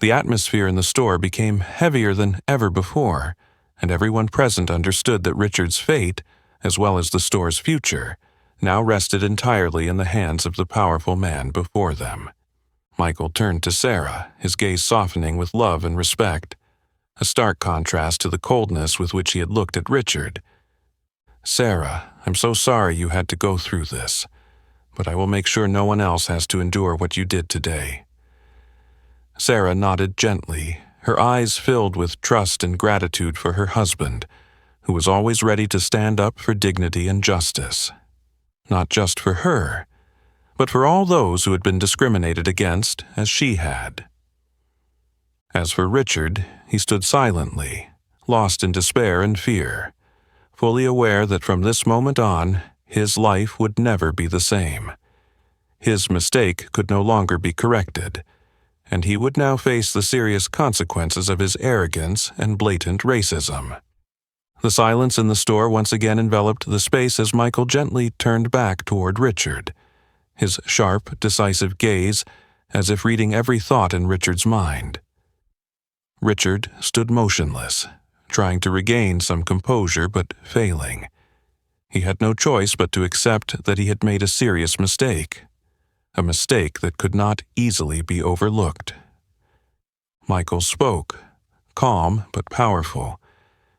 The atmosphere in the store became heavier than ever before, and everyone present understood that Richard's fate, as well as the store's future, now rested entirely in the hands of the powerful man before them. Michael turned to Sarah, his gaze softening with love and respect, a stark contrast to the coldness with which he had looked at Richard. "Sarah, I'm so sorry you had to go through this, but I will make sure no one else has to endure what you did today." Sarah nodded gently, her eyes filled with trust and gratitude for her husband, who was always ready to stand up for dignity and justice. Not just for her, but for all those who had been discriminated against as she had. As for Richard, he stood silently, lost in despair and fear, fully aware that from this moment on, his life would never be the same. His mistake could no longer be corrected, and he would now face the serious consequences of his arrogance and blatant racism. The silence in the store once again enveloped the space as Michael gently turned back toward Richard, his sharp, decisive gaze as if reading every thought in Richard's mind. Richard stood motionless, trying to regain some composure but failing. He had no choice but to accept that he had made a serious mistake, a mistake that could not easily be overlooked. Michael spoke, calm but powerful,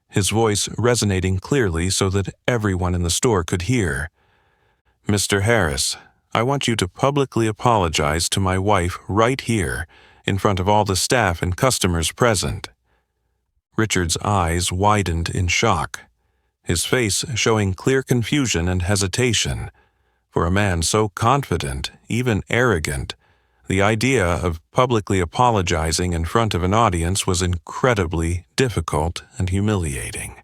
his voice resonating clearly so that everyone in the store could hear. "Mr. Harris, I want you to publicly apologize to my wife right here, in front of all the staff and customers present." Richard's eyes widened in shock, his face showing clear confusion and hesitation. For a man so confident, even arrogant, the idea of publicly apologizing in front of an audience was incredibly difficult and humiliating.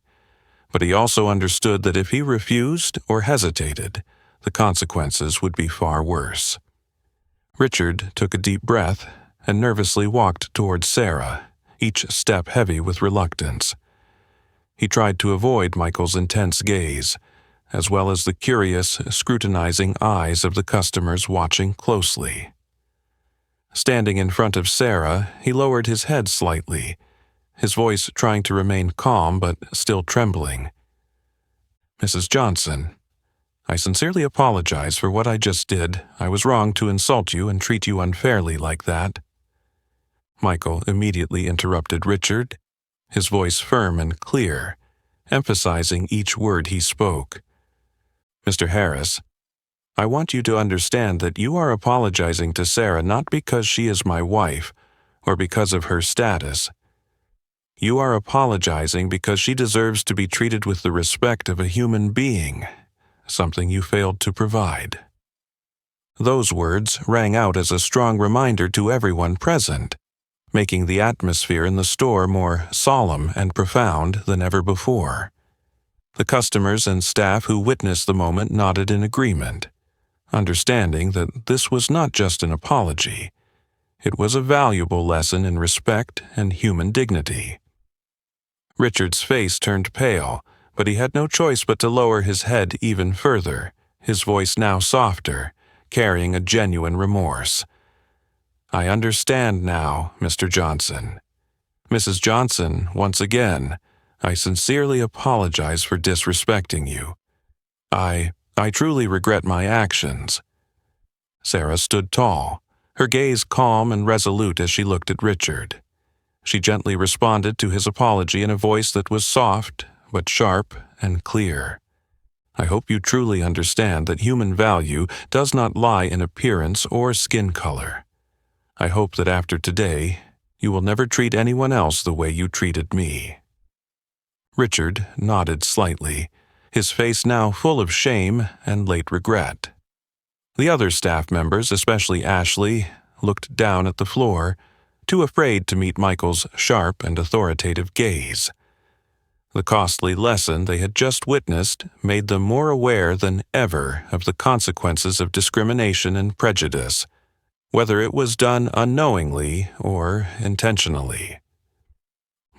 But he also understood that if he refused or hesitated, the consequences would be far worse. Richard took a deep breath and nervously walked towards Sarah, each step heavy with reluctance. He tried to avoid Michael's intense gaze, as well as the curious, scrutinizing eyes of the customers watching closely. Standing in front of Sarah, he lowered his head slightly, his voice trying to remain calm but still trembling. "Mrs. Johnson, I sincerely apologize for what I just did. I was wrong to insult you and treat you unfairly like that." Michael immediately interrupted Richard, his voice firm and clear, emphasizing each word he spoke. "Mr. Harris, I want you to understand that you are apologizing to Sarah not because she is my wife or because of her status. You are apologizing because she deserves to be treated with the respect of a human being, something you failed to provide." Those words rang out as a strong reminder to everyone present, making the atmosphere in the store more solemn and profound than ever before. The customers and staff who witnessed the moment nodded in agreement, understanding that this was not just an apology. It was a valuable lesson in respect and human dignity. Richard's face turned pale, but he had no choice but to lower his head even further, his voice now softer, carrying a genuine remorse. "I understand now, Mr. Johnson. Mrs. Johnson, once again, I sincerely apologize for disrespecting you. I truly regret my actions." Sarah stood tall, her gaze calm and resolute as she looked at Richard. She gently responded to his apology in a voice that was soft, but sharp and clear. "I hope you truly understand that human value does not lie in appearance or skin color. I hope that after today, you will never treat anyone else the way you treated me." Richard nodded slightly, his face now full of shame and late regret. The other staff members, especially Ashley, looked down at the floor, too afraid to meet Michael's sharp and authoritative gaze. The costly lesson they had just witnessed made them more aware than ever of the consequences of discrimination and prejudice, whether it was done unknowingly or intentionally.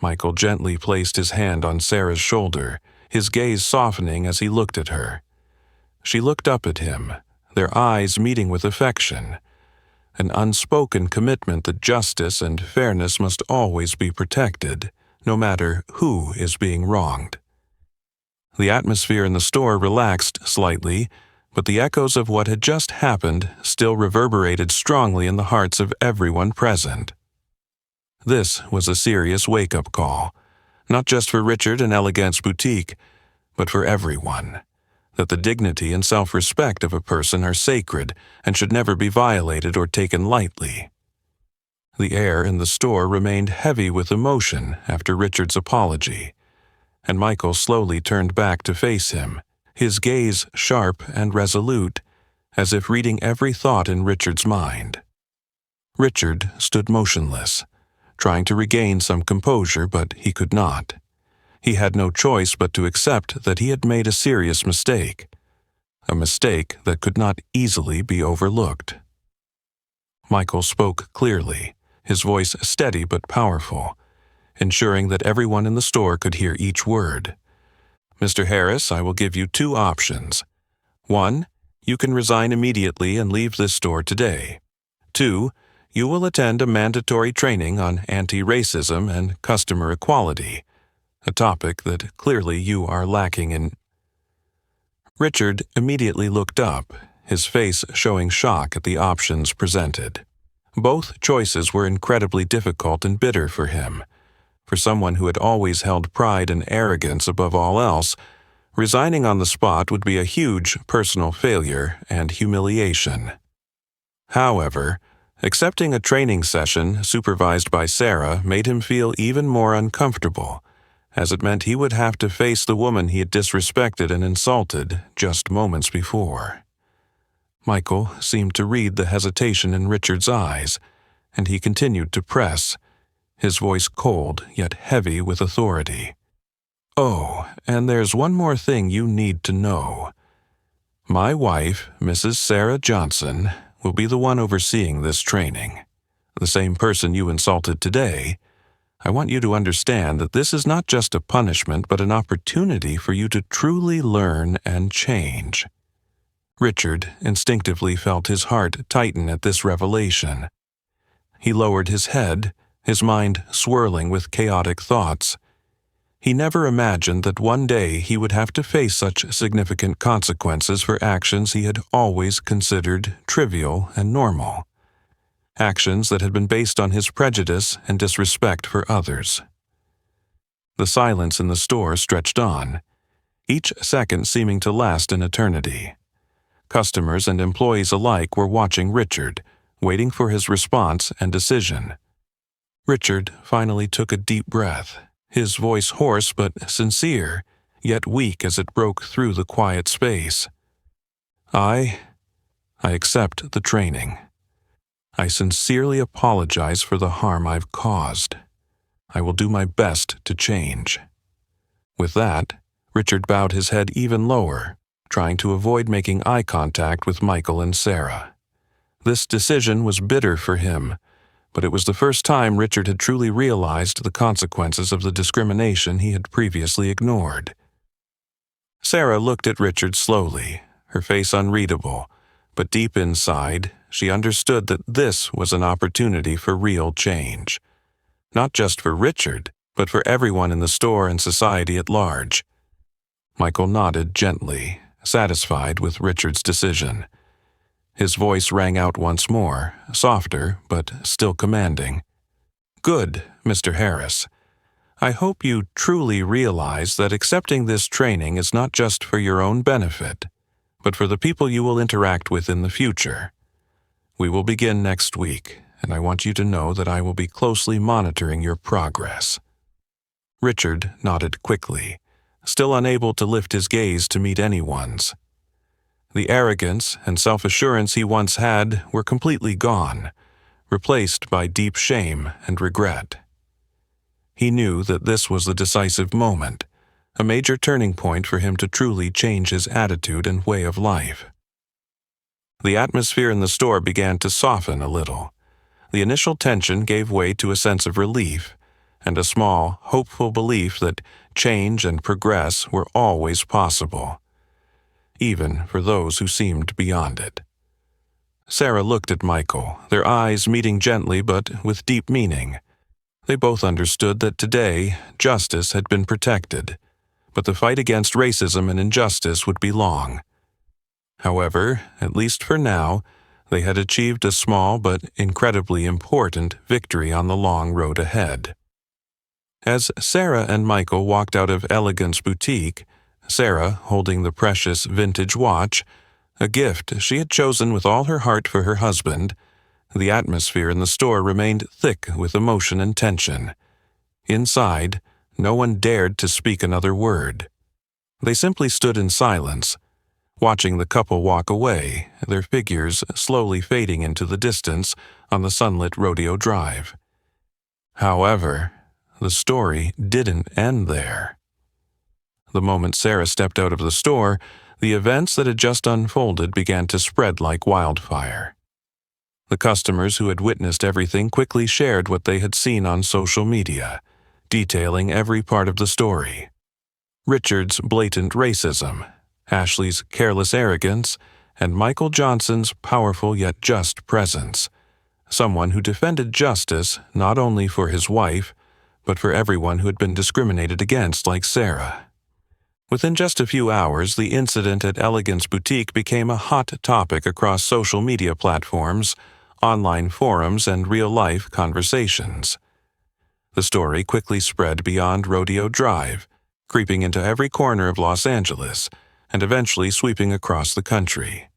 Michael gently placed his hand on Sarah's shoulder, his gaze softening as he looked at her. She looked up at him, their eyes meeting with affection, an unspoken commitment that justice and fairness must always be protected, no matter who is being wronged. The atmosphere in the store relaxed slightly, but the echoes of what had just happened still reverberated strongly in the hearts of everyone present. This was a serious wake-up call, not just for Richard and Elegance Boutique, but for everyone, that the dignity and self-respect of a person are sacred and should never be violated or taken lightly. The air in the store remained heavy with emotion after Richard's apology, and Michael slowly turned back to face him, his gaze sharp and resolute, as if reading every thought in Richard's mind. Richard stood motionless, trying to regain some composure, but he could not. He had no choice but to accept that he had made a serious mistake, a mistake that could not easily be overlooked. Michael spoke clearly, his voice steady but powerful, ensuring that everyone in the store could hear each word. "Mr. Harris, I will give you two options. 1, you can resign immediately and leave this store today. 2, you will attend a mandatory training on anti-racism and customer equality, a topic that clearly you are lacking in." Richard immediately looked up, his face showing shock at the options presented. Both choices were incredibly difficult and bitter for him. For someone who had always held pride and arrogance above all else, resigning on the spot would be a huge personal failure and humiliation. However, accepting a training session supervised by Sarah made him feel even more uncomfortable, as it meant he would have to face the woman he had disrespected and insulted just moments before. Michael seemed to read the hesitation in Richard's eyes, and he continued to press, his voice cold yet heavy with authority. "Oh, and there's one more thing you need to know. My wife, Mrs. Sarah Johnson, will be the one overseeing this training. The same person you insulted today. I want you to understand that this is not just a punishment but an opportunity for you to truly learn and change." Richard instinctively felt his heart tighten at this revelation. He lowered his head, his mind swirling with chaotic thoughts. He never imagined that one day he would have to face such significant consequences for actions he had always considered trivial and normal. Actions that had been based on his prejudice and disrespect for others. The silence in the store stretched on, each second seeming to last an eternity. Customers and employees alike were watching Richard, waiting for his response and decision. Richard finally took a deep breath, his voice hoarse but sincere, yet weak as it broke through the quiet space. I accept the training. I sincerely apologize for the harm I've caused. I will do my best to change." With that, Richard bowed his head even lower, trying to avoid making eye contact with Michael and Sarah. This decision was bitter for him, but it was the first time Richard had truly realized the consequences of the discrimination he had previously ignored. Sarah looked at Richard slowly, her face unreadable, but deep inside, she understood that this was an opportunity for real change. Not just for Richard, but for everyone in the store and society at large. Michael nodded gently, satisfied with Richard's decision. His voice rang out once more, softer but still commanding. "Good, Mr. Harris. I hope you truly realize that accepting this training is not just for your own benefit, but for the people you will interact with in the future. We will begin next week, and I want you to know that I will be closely monitoring your progress." Richard nodded quickly, still unable to lift his gaze to meet anyone's. The arrogance and self-assurance he once had were completely gone, replaced by deep shame and regret. He knew that this was the decisive moment, a major turning point for him to truly change his attitude and way of life. The atmosphere in the store began to soften a little. The initial tension gave way to a sense of relief and a small, hopeful belief that change and progress were always possible, even for those who seemed beyond it. Sarah looked at Michael, their eyes meeting gently but with deep meaning. They both understood that today justice had been protected, but the fight against racism and injustice would be long. However, at least for now, they had achieved a small but incredibly important victory on the long road ahead. As Sarah and Michael walked out of Elegance Boutique, Sarah holding the precious vintage watch, a gift she had chosen with all her heart for her husband, the atmosphere in the store remained thick with emotion and tension. Inside, no one dared to speak another word. They simply stood in silence, watching the couple walk away, their figures slowly fading into the distance on the sunlit rodeo drive. However, the story didn't end there. The moment Sarah stepped out of the store, the events that had just unfolded began to spread like wildfire. The customers who had witnessed everything quickly shared what they had seen on social media, detailing every part of the story. Richard's blatant racism, Ashley's careless arrogance, and Michael Johnson's powerful yet just presence. Someone who defended justice not only for his wife, but for everyone who had been discriminated against like Sarah. Within just a few hours, the incident at Elegance Boutique became a hot topic across social media platforms, online forums, and real-life conversations. The story quickly spread beyond Rodeo Drive, creeping into every corner of Los Angeles, and eventually sweeping across the country.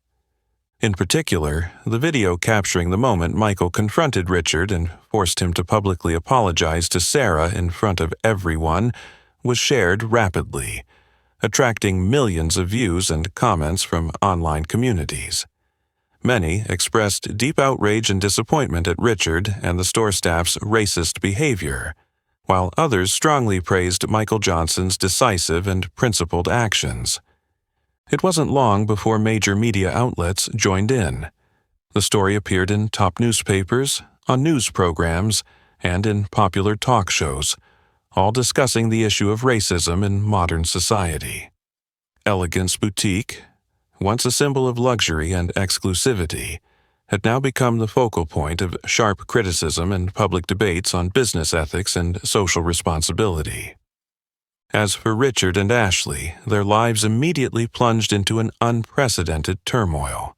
In particular, the video capturing the moment Michael confronted Richard and forced him to publicly apologize to Sarah in front of everyone was shared rapidly, attracting millions of views and comments from online communities. Many expressed deep outrage and disappointment at Richard and the store staff's racist behavior, while others strongly praised Michael Johnson's decisive and principled actions. It wasn't long before major media outlets joined in. The story appeared in top newspapers, on news programs, and in popular talk shows, all discussing the issue of racism in modern society. Elegance Boutique, once a symbol of luxury and exclusivity, had now become the focal point of sharp criticism and public debates on business ethics and social responsibility. As for Richard and Ashley, their lives immediately plunged into an unprecedented turmoil.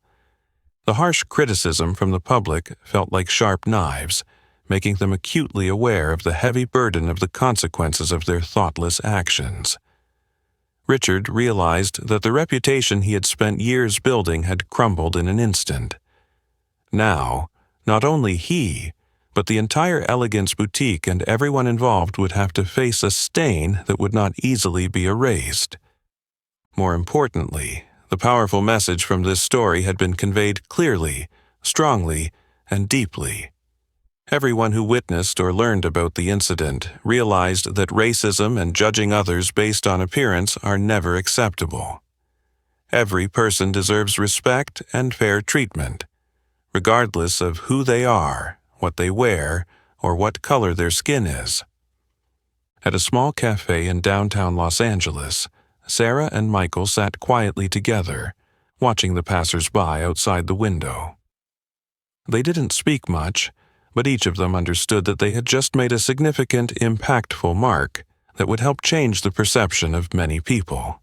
The harsh criticism from the public felt like sharp knives, making them acutely aware of the heavy burden of the consequences of their thoughtless actions. Richard realized that the reputation he had spent years building had crumbled in an instant. Now, not only he, but the entire Elegance Boutique and everyone involved would have to face a stain that would not easily be erased. More importantly, the powerful message from this story had been conveyed clearly, strongly, and deeply. Everyone who witnessed or learned about the incident realized that racism and judging others based on appearance are never acceptable. Every person deserves respect and fair treatment, regardless of who they are, what they wear, or what color their skin is. At a small cafe in downtown Los Angeles, Sarah and Michael sat quietly together, watching the passers-by outside the window. They didn't speak much, but each of them understood that they had just made a significant, impactful mark that would help change the perception of many people.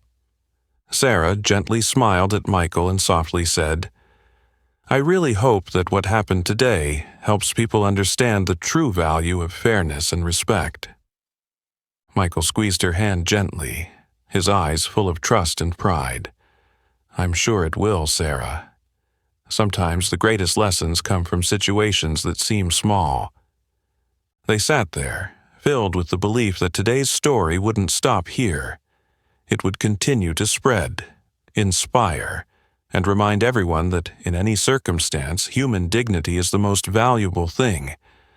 Sarah gently smiled at Michael and softly said, "I really hope that what happened today helps people understand the true value of fairness and respect." Michael squeezed her hand gently, his eyes full of trust and pride. "I'm sure it will, Sarah. Sometimes the greatest lessons come from situations that seem small." They sat there, filled with the belief that today's story wouldn't stop here. It would continue to spread, inspire, and remind everyone that in any circumstance, human dignity is the most valuable thing,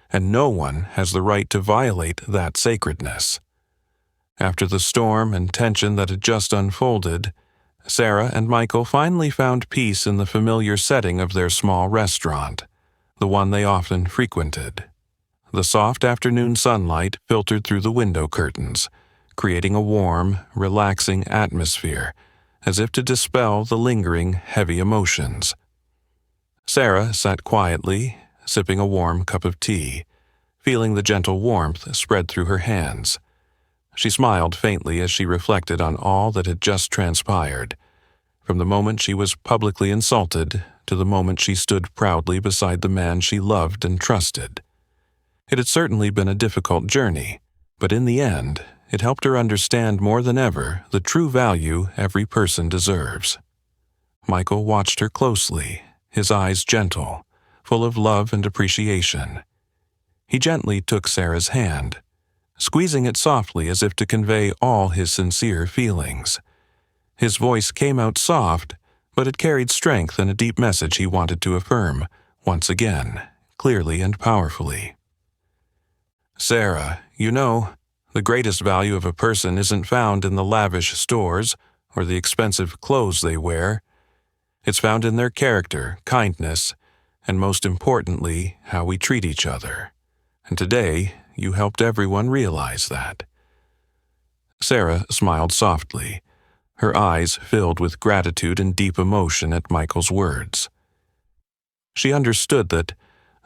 and no one has the right to violate that sacredness. After the storm and tension that had just unfolded, Sarah and Michael finally found peace in the familiar setting of their small restaurant, the one they often frequented. The soft afternoon sunlight filtered through the window curtains, creating a warm, relaxing atmosphere, as if to dispel the lingering, heavy emotions. Sarah sat quietly, sipping a warm cup of tea, feeling the gentle warmth spread through her hands. She smiled faintly as she reflected on all that had just transpired, from the moment she was publicly insulted to the moment she stood proudly beside the man she loved and trusted. It had certainly been a difficult journey, but in the end, it helped her understand more than ever the true value every person deserves. Michael watched her closely, his eyes gentle, full of love and appreciation. He gently took Sarah's hand, squeezing it softly as if to convey all his sincere feelings. His voice came out soft, but it carried strength and a deep message he wanted to affirm, once again, clearly and powerfully. Sarah, you know, the greatest value of a person isn't found in the lavish stores or the expensive clothes they wear. It's found in their character, kindness, and most importantly, how we treat each other. And today, you helped everyone realize that. Sarah smiled softly, her eyes filled with gratitude and deep emotion at Michael's words. She understood that,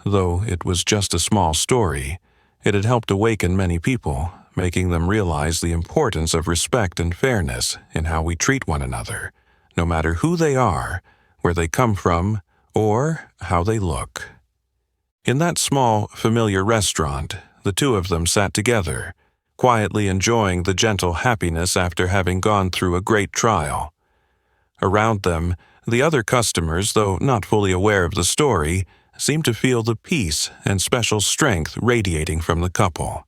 though it was just a small story, it had helped awaken many people, making them realize the importance of respect and fairness in how we treat one another, no matter who they are, where they come from, or how they look. In that small, familiar restaurant, the two of them sat together, quietly enjoying the gentle happiness after having gone through a great trial. Around them, the other customers, though not fully aware of the story, seemed to feel the peace and special strength radiating from the couple.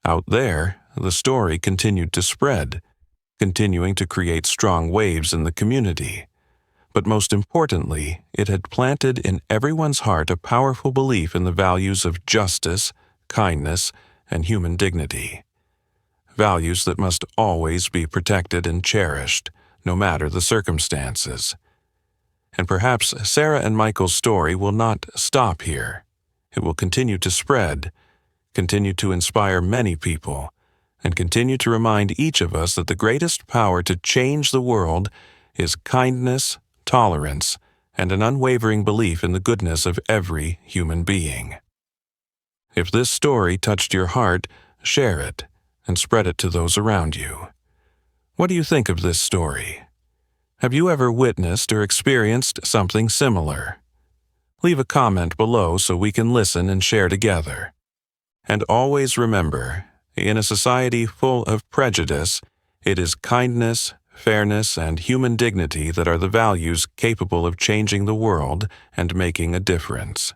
Out there, the story continued to spread, continuing to create strong waves in the community. But most importantly, it had planted in everyone's heart a powerful belief in the values of justice, kindness, and human dignity. Values that must always be protected and cherished, no matter the circumstances. And perhaps Sarah and Michael's story will not stop here. It will continue to spread, continue to inspire many people, and continue to remind each of us that the greatest power to change the world is kindness, tolerance, and an unwavering belief in the goodness of every human being. If this story touched your heart, share it and spread it to those around you. What do you think of this story? Have you ever witnessed or experienced something similar? Leave a comment below so we can listen and share together. And always remember, in a society full of prejudice, it is kindness, fairness, and human dignity that are the values capable of changing the world and making a difference.